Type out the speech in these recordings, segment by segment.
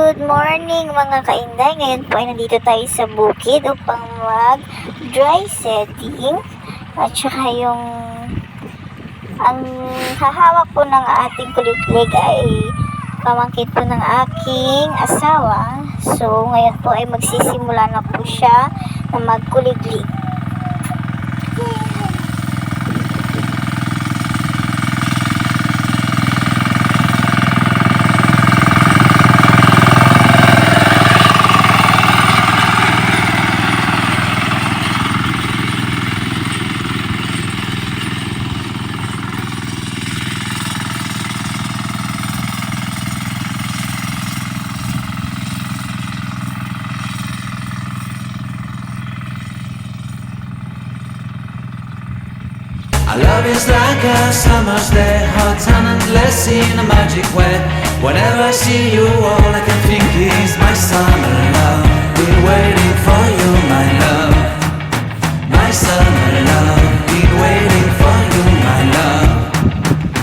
Good morning mga kainday. Ngayon po ay nandito tayo sa bukid upang mag dry setting. At saka ang hahawak po ng ating kuliglig ay pamangkin po ng aking asawa. So ngayon po ay magsisimula na po siya na magkuliglig. Our love is like a summer's day, hot and endless in a magic way. Whenever I see you, all I can think is my summer love. Been waiting for you, my love. My summer love. Been waiting for you, my love.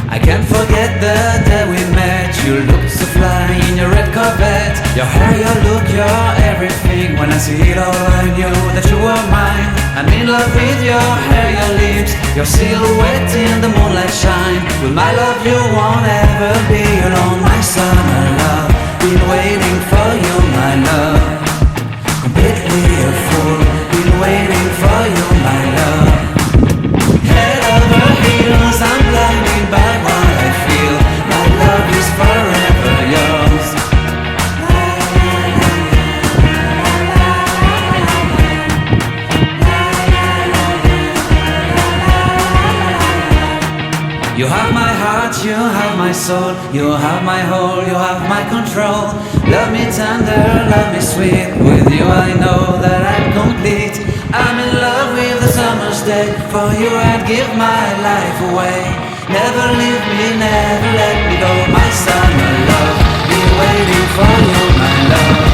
I can't forget the day we met. You looked so fly in your red Corvette. Your hair, your look, your everything. When I see it all, I knew that you were mine. I'm in love with your hair, your lips, your silhouette in the moonlight shine. With my love you won't ever be alone. My summer love, been waiting for you, my love. Completely a fool, been waiting for you, my love. Head over heels, I'm blinded by what I feel. My love is forever yours. You have my heart, you have my soul, you have my whole, you have my control. Love me tender, love me sweet. With you I know that I'm complete. I'm in love with the summer's day. For you I'd give my life away. Never leave me, never let me go. My summer love, been waiting for you, my love.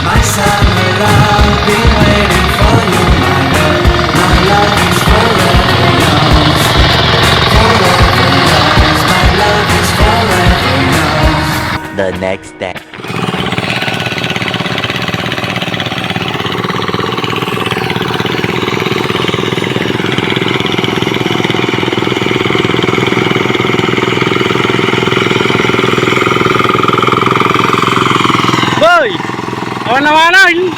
My summer love, been waiting for you, my love. My love is forever yours. The next day. Boy! Awan-awanan!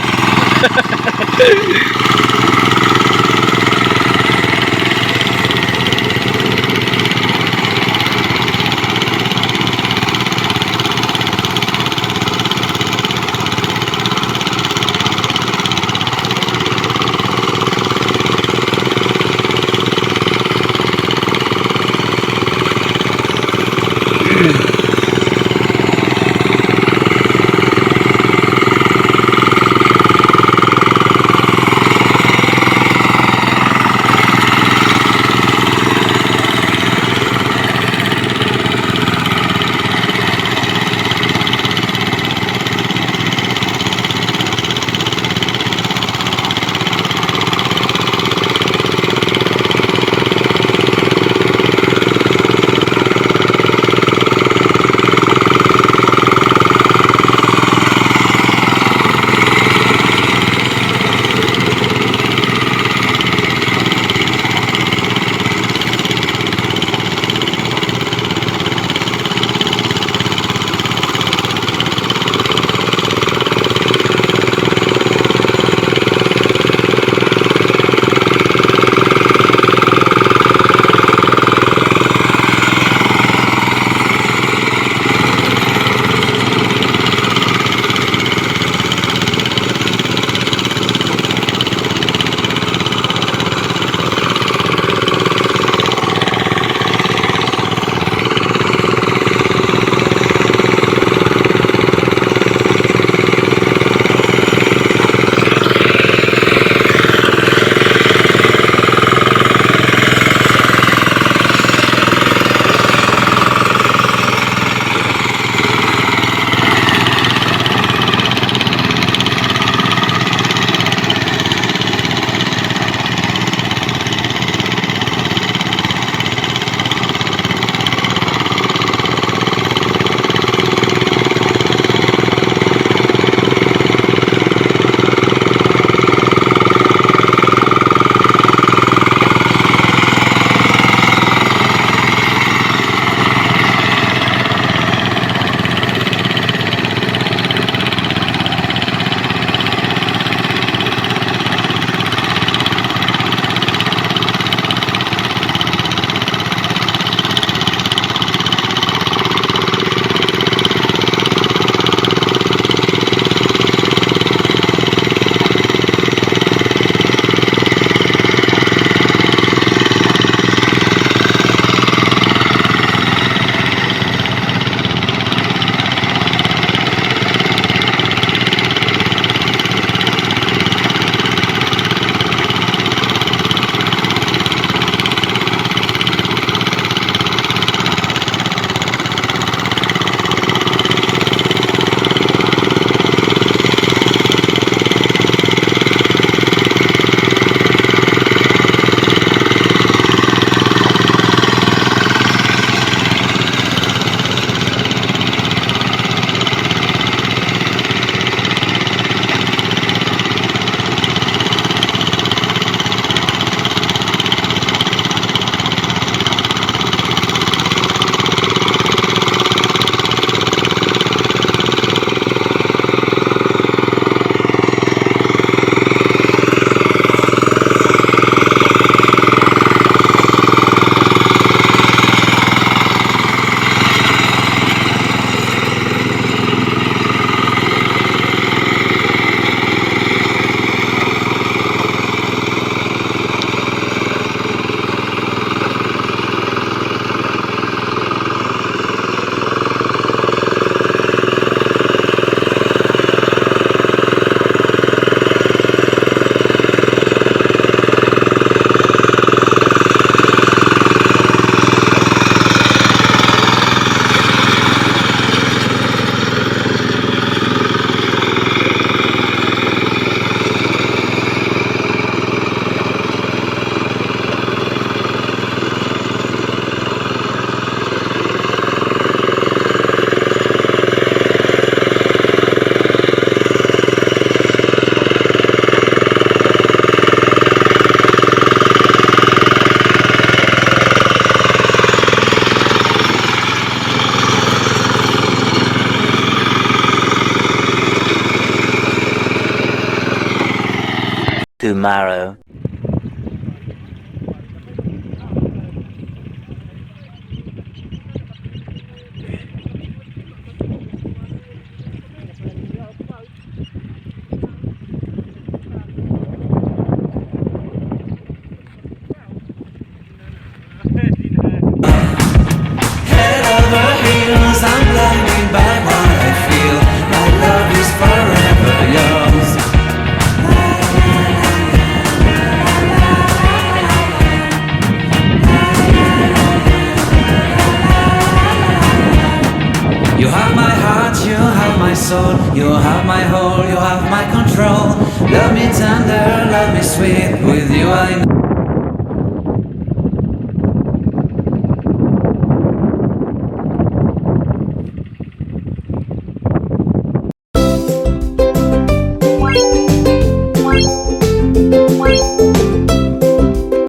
tomorrow. Head over heels, I'm blinded by what I feel. My love is forever yours. You have my heart, you have my soul, you have my whole, you have my control. Love me tender, love me sweet, with you I know.